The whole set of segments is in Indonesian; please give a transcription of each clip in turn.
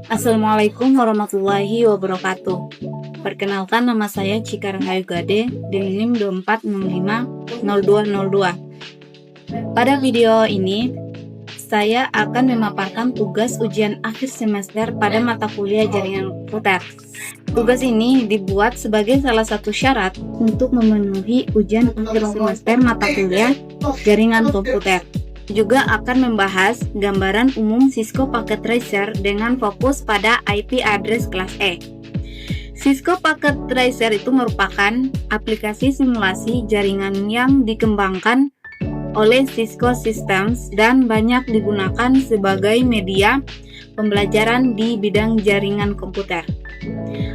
Assalamualaikum warahmatullahi wabarakatuh. Perkenalkan, nama saya Cika Rahayu Gade di NIM 24650202. Pada video ini, saya akan memaparkan tugas ujian akhir semester pada mata kuliah jaringan komputer. Tugas ini dibuat sebagai salah satu syarat untuk memenuhi ujian akhir semester mata kuliah jaringan komputer. Juga akan membahas gambaran umum Cisco Packet Tracer dengan fokus pada IP address kelas E. Cisco Packet Tracer itu merupakan aplikasi simulasi jaringan yang dikembangkan oleh Cisco Systems dan banyak digunakan sebagai media pembelajaran di bidang jaringan komputer.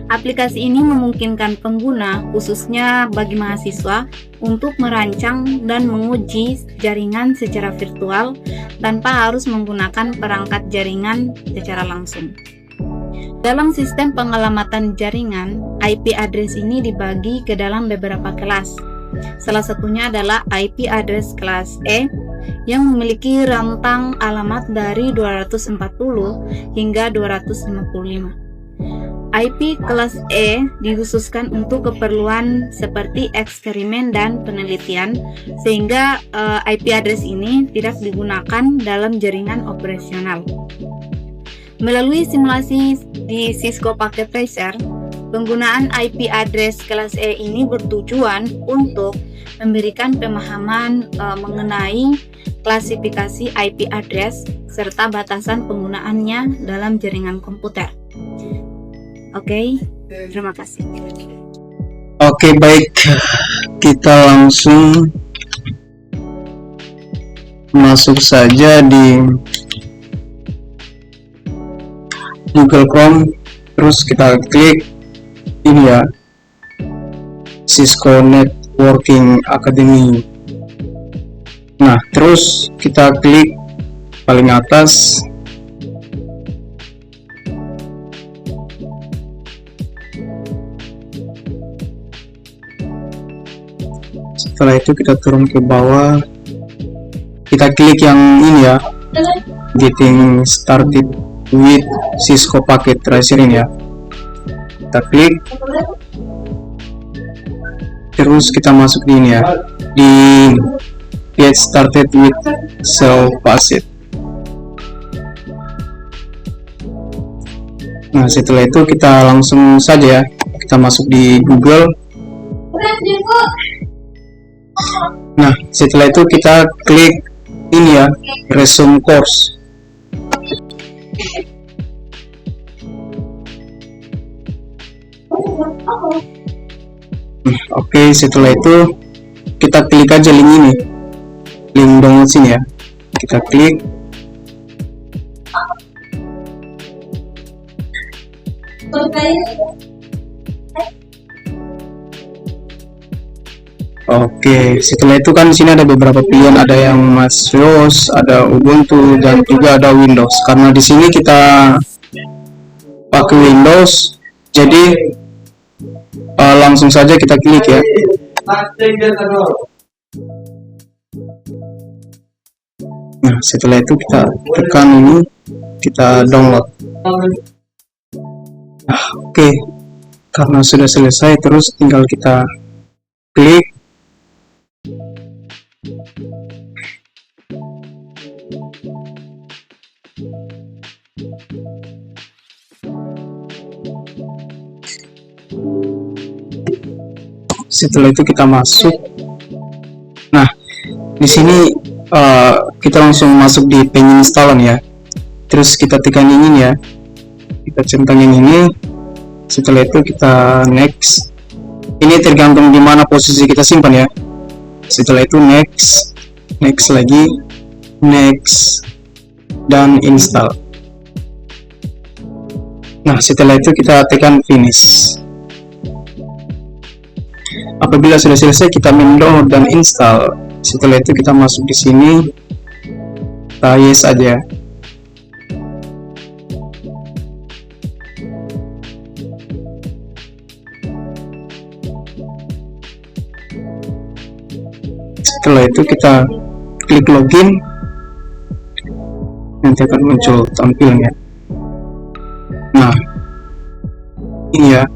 Aplikasi ini memungkinkan pengguna, khususnya bagi mahasiswa, untuk merancang dan menguji jaringan secara virtual tanpa harus menggunakan perangkat jaringan secara langsung. Dalam sistem pengalamatan jaringan, IP address ini dibagi ke dalam beberapa kelas. Salah satunya adalah IP address kelas E yang memiliki rentang alamat dari 240 hingga 255. IP kelas E dikhususkan untuk keperluan seperti eksperimen dan penelitian, sehingga IP address ini tidak digunakan dalam jaringan operasional. Melalui simulasi di Cisco Packet Tracer, penggunaan IP address kelas E ini bertujuan untuk memberikan pemahaman mengenai klasifikasi IP address serta batasan penggunaannya dalam jaringan komputer. Oke, terima kasih. Oke, baik, kita langsung masuk saja di Google Chrome, terus kita klik ini ya, Cisco Networking Academy. Nah, terus kita klik paling atas. Setelah itu kita turun ke bawah, kita klik yang ini ya, Getting Started with Cisco Packet Tracer ini ya. Kita klik, terus kita masuk di ini ya, di Get Started with Self-Paced. Nah, setelah itu kita langsung saja ya, kita masuk di Google. Nah, setelah itu kita klik ini ya, Resume Course. Oke, setelah itu kita klik aja link ini, link download sini ya. Kita klik. Oke, setelah itu kan di sini ada beberapa pilihan, ada yang macOS, ada Ubuntu, dan juga ada Windows. Karena di sini kita pakai Windows, jadi langsung saja kita klik ya. Nah, setelah itu kita tekan ini, kita download. Oke, karena sudah selesai, terus tinggal kita klik. Setelah itu kita masuk. Nah, di sini kita langsung masuk di penginstalan ya. Terus kita tekan ini ya, kita centangin ini. Setelah itu kita next. Ini tergantung di mana posisi kita simpan ya. Setelah itu next, next lagi, next, dan install. Nah, setelah itu kita tekan finish. Apabila sudah selesai, kita mendownload dan install. Setelah itu kita masuk di sini, kita yes aja. Setelah itu kita klik login, nanti akan muncul tampilannya. Nah, ini ya.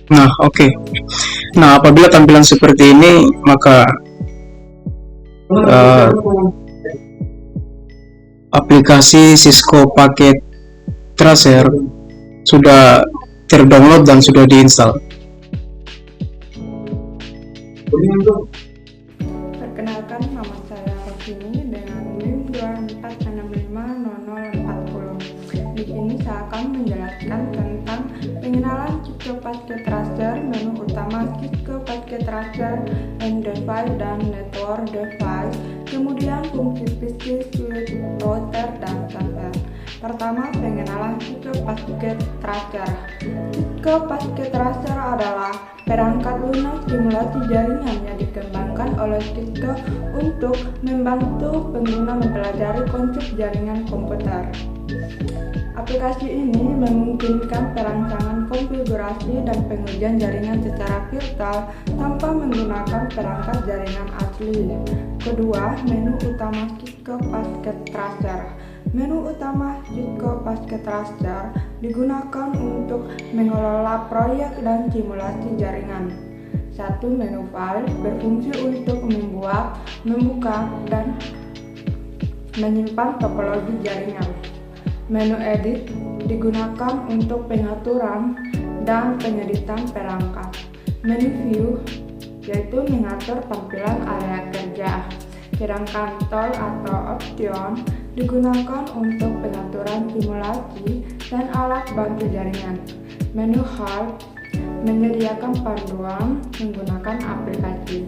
Nah, oke. Nah, apabila tampilan seperti ini, maka aplikasi Cisco Packet Tracer sudah terdownload dan sudah diinstal. Perkenalkan, nama saya Rosini dengan NIM 24650040. Di sini saya akan menjelaskan tentang pengenalan Cisco Packet Tracer, menu utama Cisco Packet Tracer, end device dan network device, kemudian fungsi PC, switch, router, dan server. Pertama, pengenalan Cisco Packet Tracer. Cisco Packet Tracer adalah perangkat lunak simulasi jaringan yang dikembangkan oleh Cisco untuk membantu pengguna mempelajari konsep jaringan komputer. Aplikasi ini memungkinkan perancangan konfigurasi dan pengujian jaringan secara virtual tanpa menggunakan perangkat jaringan asli. Kedua, menu utama Cisco Packet Tracer. Menu utama Cisco Packet Tracer digunakan untuk mengelola proyek dan simulasi jaringan. 1. Menu file berfungsi untuk membuat, membuka, dan menyimpan topologi jaringan. Menu edit digunakan untuk pengaturan dan pengeditan perangkat. Menu view yaitu mengatur tampilan area kerja. Sedangkan tool atau option digunakan untuk pengaturan simulasi dan alat bantu jaringan. Menu help menyediakan panduan menggunakan aplikasi.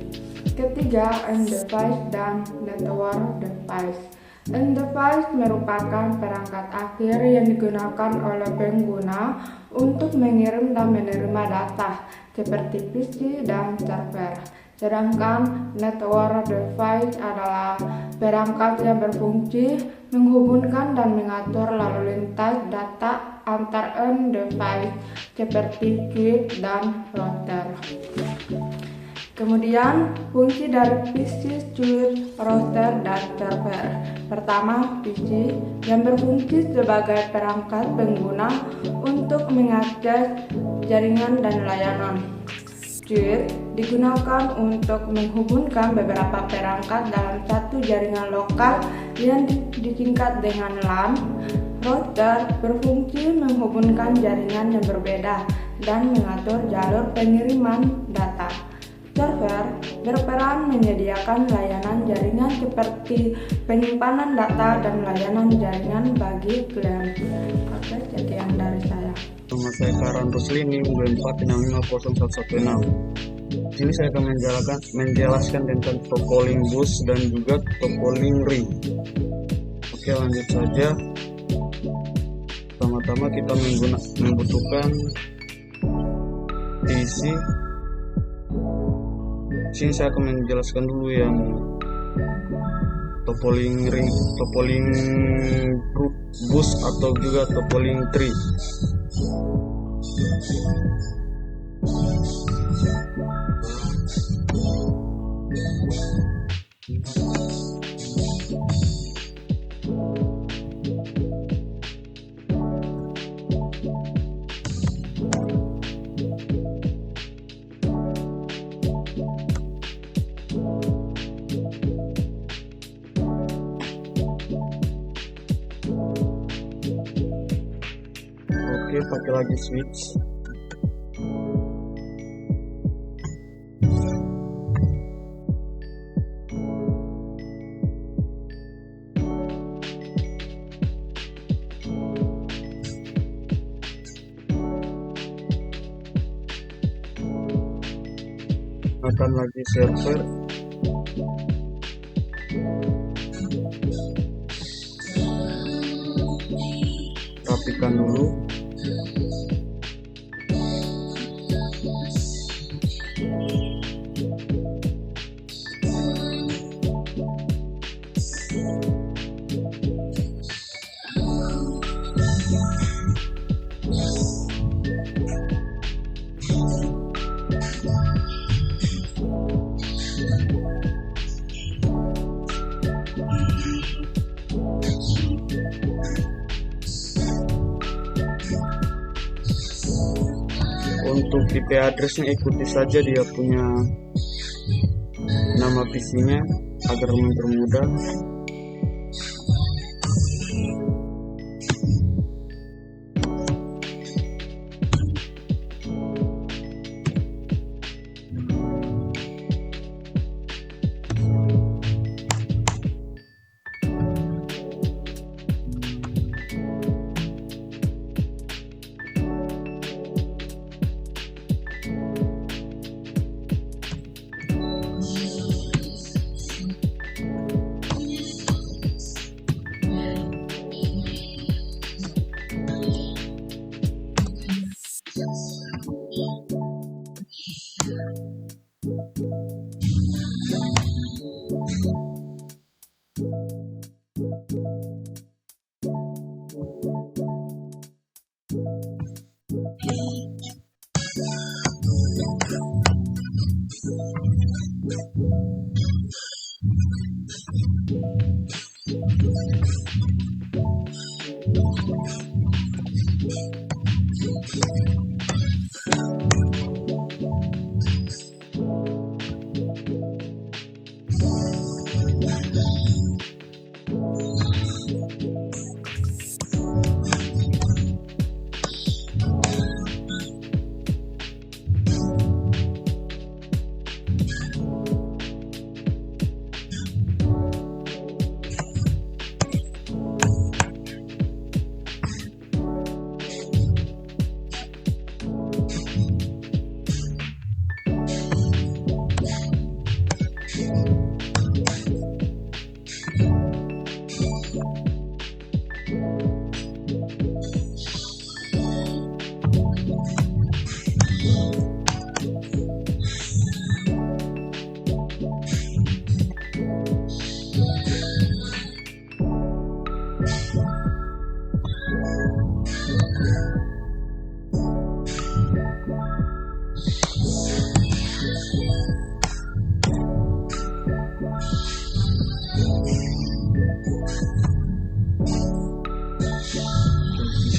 Ketiga, end device dan network device. End device merupakan perangkat akhir yang digunakan oleh pengguna untuk mengirim dan menerima data seperti PC dan server. Sedangkan network device adalah perangkat yang berfungsi menghubungkan dan mengatur lalu lintas data antar end device seperti switch dan router. Kemudian, fungsi dari PC, switch, router, dan server. Pertama, PC yang berfungsi sebagai perangkat pengguna untuk mengakses jaringan dan layanan. Switch digunakan untuk menghubungkan beberapa perangkat dalam satu jaringan lokal yang disingkat dengan LAN. Router berfungsi menghubungkan jaringan yang berbeda dan mengatur jalur pengiriman data. Server berperan menyediakan layanan jaringan seperti penyimpanan data dan layanan jaringan bagi klien. Oke, sekian dari saya. Nama saya Karan Rusli, NIM 24650116. Di sini saya akan menjelaskan tentang topoling bus dan juga topoling ring. Oke, lanjut saja. Pertama-tama kita membutuhkan PC. Di sini saya akan menjelaskan dulu yang topoling ring, topoling bus atau juga topoling tree. Oke, pakai lagi switch. Akan lagi server. Rapikan dulu. Untuk IP addressnya ikuti saja dia punya nama PC-nya agar mempermudah.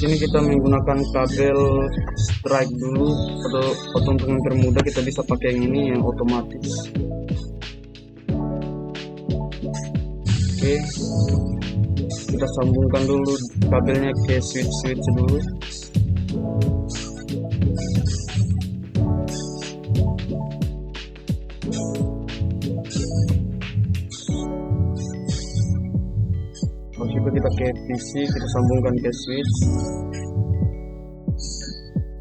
Di sini kita menggunakan kabel strike dulu, atau untuk yang termudah kita bisa pakai yang ini yang otomatis. Oke, kita sambungkan dulu kabelnya ke switch dulu. Kita ke PC, kita sambungkan ke switch.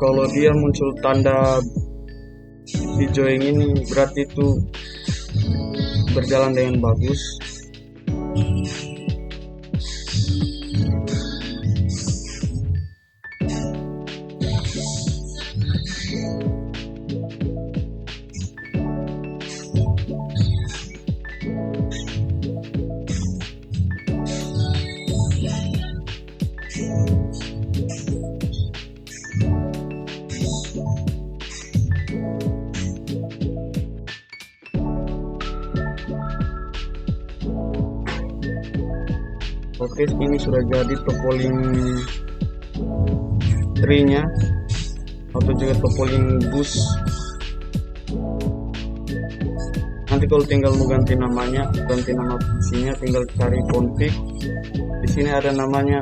Kalau dia muncul tanda hijau yang ini berarti itu berjalan dengan bagus. Oke, ini sudah jadi toppling tree-nya atau juga toppling bus. Nanti kalau tinggal mau ganti namanya, ganti nama PC-nya, tinggal cari config. Di sini ada namanya,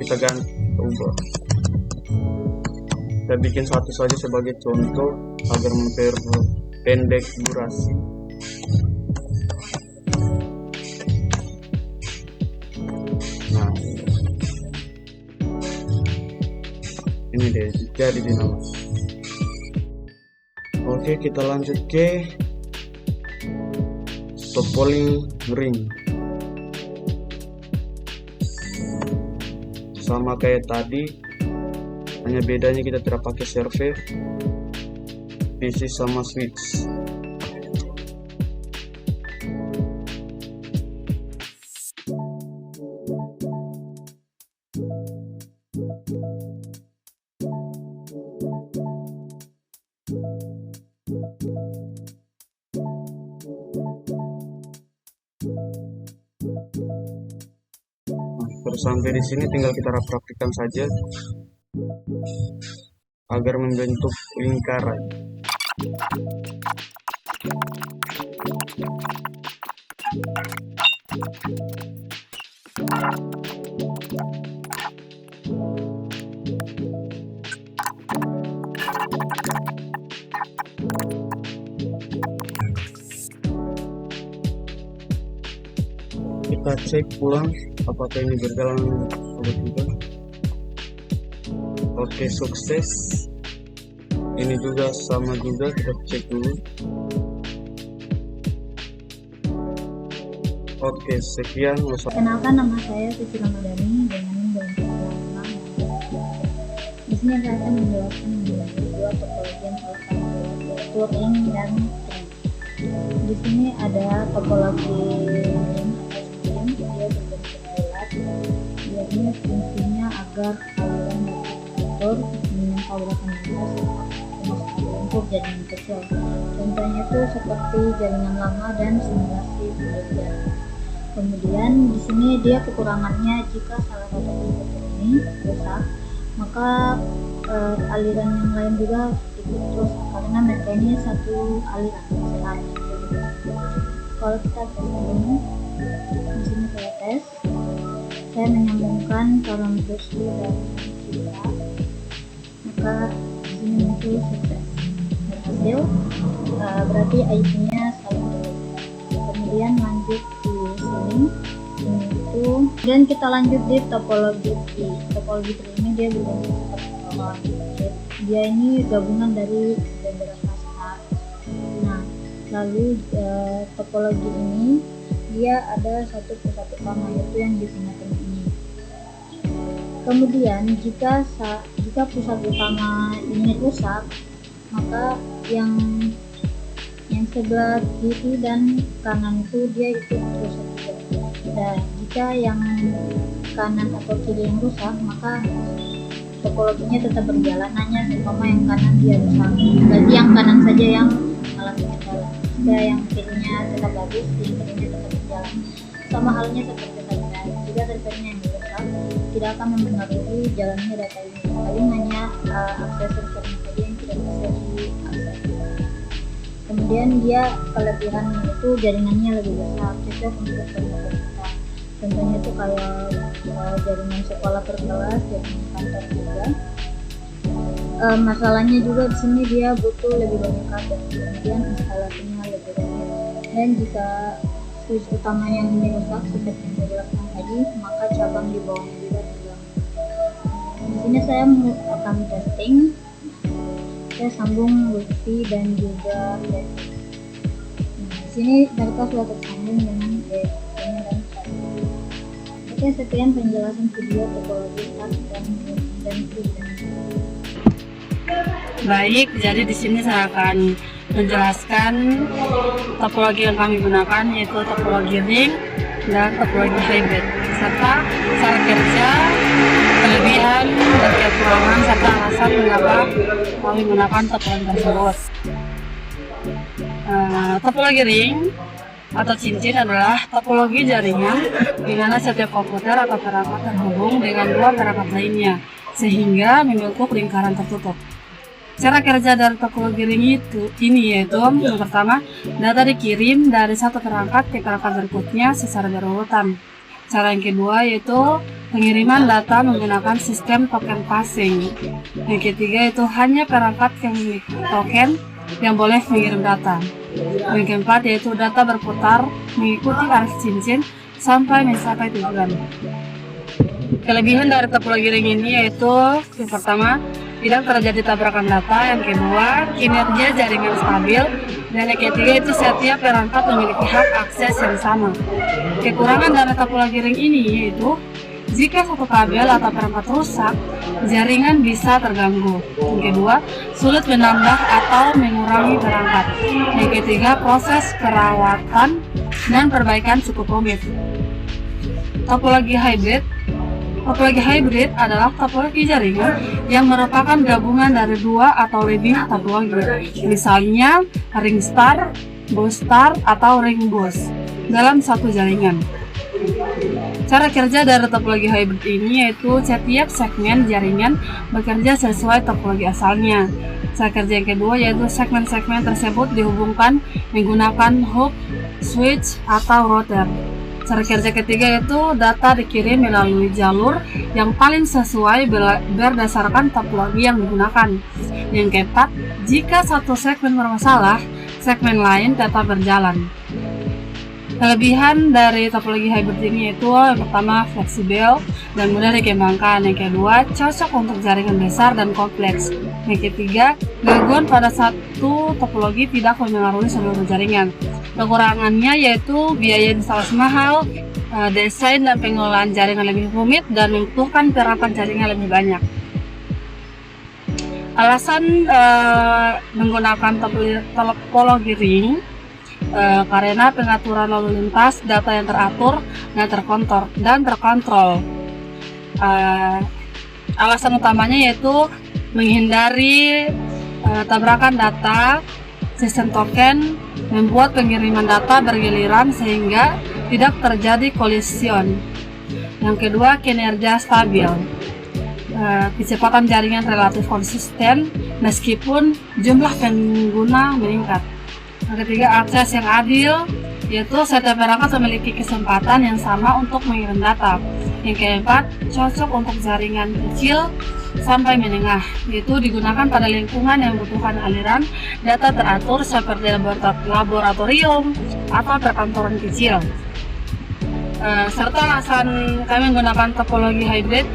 kita ganti, ubah. Kita bikin satu saja sebagai contoh agar memperpendek durasi. Nah, ini deh, jadi dinamo. Oke, kita lanjut ke top polling ring. Sama kayak tadi, hanya bedanya kita tidak pakai server, PC sama switch. Terus sampai di sini tinggal kita praktikkan saja agar membentuk lingkaran. Kita cek ulang apakah ini berjalan atau tidak. Oke, sukses. Ini juga sama juga, kita cek dulu. Oke, sekian. Kenalkan, nama saya Suci Ramadhani dengan NIM 2006. Di sini saya akan menjelaskan mengenai dua topologi yang salah satu yaitu ring dan string. Di sini ada topologi ring atau string, dia berbentuk bulat. Dia ini fungsinya agar aliran motor mempertahankan untuk jaringan kecil. Contohnya itu seperti jaringan lama dan simulasi belajar. Kemudian di sini dia kekurangannya, jika salah satu komputer ini rusak, maka aliran yang lain juga ikut rusak karena mereka ini satu aliran sehat. Kalau kita tes dulu, di sini saya tes, saya menyambungkan color Bruce dan kita, maka di sini muncul sukses. Berhasil, berarti IP-nya saling terhubung. Kemudian lanjut di sini itu, dan kita lanjut di topologi tree. Topologi tree ini dia berbentuk seperti pohon. Dia ini gabungan dari beberapa staf. Nah, lalu topologi ini dia ada satu pusat utama, yaitu yang di tengah-tengah ini. Kemudian jika pusat utama ini rusak, maka yang sebelah kiri dan kanan itu dia ikut rusak juga. Dan jika yang kanan atau kiri yang rusak, maka topologinya tetap berjalan, hanya seumpama yang kanan dia rusak, berarti yang kanan saja yang mengalami kendala. Jika yang kirinya tetap bagus, yang kirinya tetap berjalan. Sama halnya seperti server. Jika servernya yang rusak, tidak akan mempengaruhi jalannya data ini. Paling hanya akses servernya saja yang tidak bisa diakses. Kemudian dia kelebihannya itu jaringannya lebih besar, cocok untuk berbagai kita. Contohnya itu kayak jaringan sekolah per kelas, jaringan kantor juga. Masalahnya juga di sini dia butuh lebih banyak kabel, kemudian instalasinya lebih rumit. Dan jika switch utama yang ini rusak seperti yang saya jelaskan tadi, maka cabang di bawahnya juga hilang. Di sini saya akan testing. Saya sambung wifi dan juga network. Nah, di sini data sudah tersambung dengan ini dan chat. Oke, sekian penjelasan video topologi start dan free. Baik, jadi di sini saya akan menjelaskan topologi yang kami gunakan, yaitu topologi ring dan topologi hybrid, serta cara kerja, kelebihan dan kekurangan, serta alasan mengapa kami menggunakan topologi tersebut. Topologi ring atau cincin adalah topologi jaringan di mana setiap komputer atau perangkat terhubung dengan dua perangkat lainnya sehingga membentuk lingkaran tertutup. Cara kerja dari topologi ring ini yaitu yang pertama, data dikirim dari satu perangkat ke perangkat berikutnya secara berurutan. Cara yang kedua yaitu pengiriman data menggunakan sistem token passing. Yang ketiga itu hanya perangkat yang memiliki token yang boleh mengirim data. Yang keempat yaitu data berputar mengikuti arus cincin sampai mencapai tujuan. Kelebihan dari topologi ring ini yaitu yang pertama, tidak terjadi tabrakan data. Yang kedua, kinerja jaringan stabil. Dan yang ketiga itu setiap perangkat memiliki hak akses yang sama. Kekurangan dari topologi ring ini yaitu jika satu kabel atau perangkat rusak, jaringan bisa terganggu. Yang kedua, sulit menambah atau mengurangi perangkat. Yang ketiga, proses perawatan dan perbaikan cukup rumit. Topologi hybrid. Topologi hybrid adalah topologi jaringan yang merupakan gabungan dari dua atau lebih topologi, misalnya ring star, bus star, atau ring bus dalam satu jaringan. Cara kerja dari topologi hybrid ini yaitu setiap segmen jaringan bekerja sesuai topologi asalnya. Cara kerja yang kedua yaitu segmen-segmen tersebut dihubungkan menggunakan hook, switch, atau router. Cara kerja ketiga yaitu data dikirim melalui jalur yang paling sesuai berdasarkan topologi yang digunakan. Yang keempat, jika satu segmen bermasalah, segmen lain tetap berjalan. Kelebihan dari topologi hybrid ini yaitu yang pertama fleksibel dan mudah dikembangkan. Yang kedua, cocok untuk jaringan besar dan kompleks. Yang ketiga, gangguan pada satu topologi tidak mempengaruhi seluruh jaringan. Kekurangannya yaitu biaya instalasi mahal, desain dan pengelolaan jaringan lebih rumit, dan membutuhkan peralatan jaringan lebih banyak. Alasan menggunakan topologi ring karena pengaturan lalu lintas, data yang teratur dan terkontrol. Alasan utamanya yaitu menghindari tabrakan data, sistem token, membuat pengiriman data bergiliran sehingga tidak terjadi kolision. Yang kedua, kinerja stabil. Kecepatan jaringan relatif konsisten meskipun jumlah pengguna meningkat. Yang ketiga, akses yang adil, yaitu setiap perangkat memiliki kesempatan yang sama untuk mengirim data. Yang keempat, cocok untuk jaringan kecil sampai menengah, yaitu digunakan pada lingkungan yang membutuhkan aliran data teratur seperti laboratorium atau perkantoran kecil. Serta alasan kami menggunakan topologi hybrid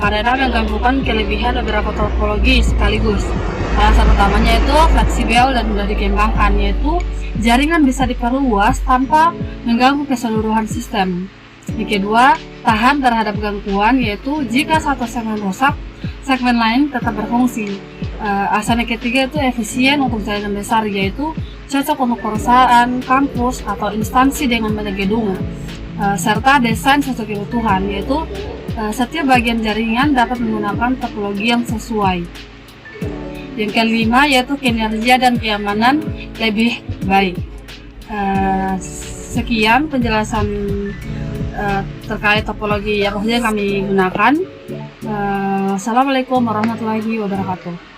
karena menggabungkan kelebihan beberapa topologi sekaligus. Alasan utamanya itu fleksibel dan mudah dikembangkan, yaitu jaringan bisa diperluas tanpa mengganggu keseluruhan sistem. Yang kedua, tahan terhadap gangguan, yaitu jika satu segmen rusak, segmen lain tetap berfungsi. Alasan yang ketiga itu efisien untuk jaringan besar, yaitu cocok untuk perusahaan, kampus, atau instansi dengan banyak gedung. Serta desain sesuai kebutuhan, yaitu setiap bagian jaringan dapat menggunakan topologi yang sesuai. Yang kelima yaitu kinerja dan keamanan lebih baik. Sekian penjelasan terkait topologi yang kami gunakan. Assalamualaikum warahmatullahi wabarakatuh.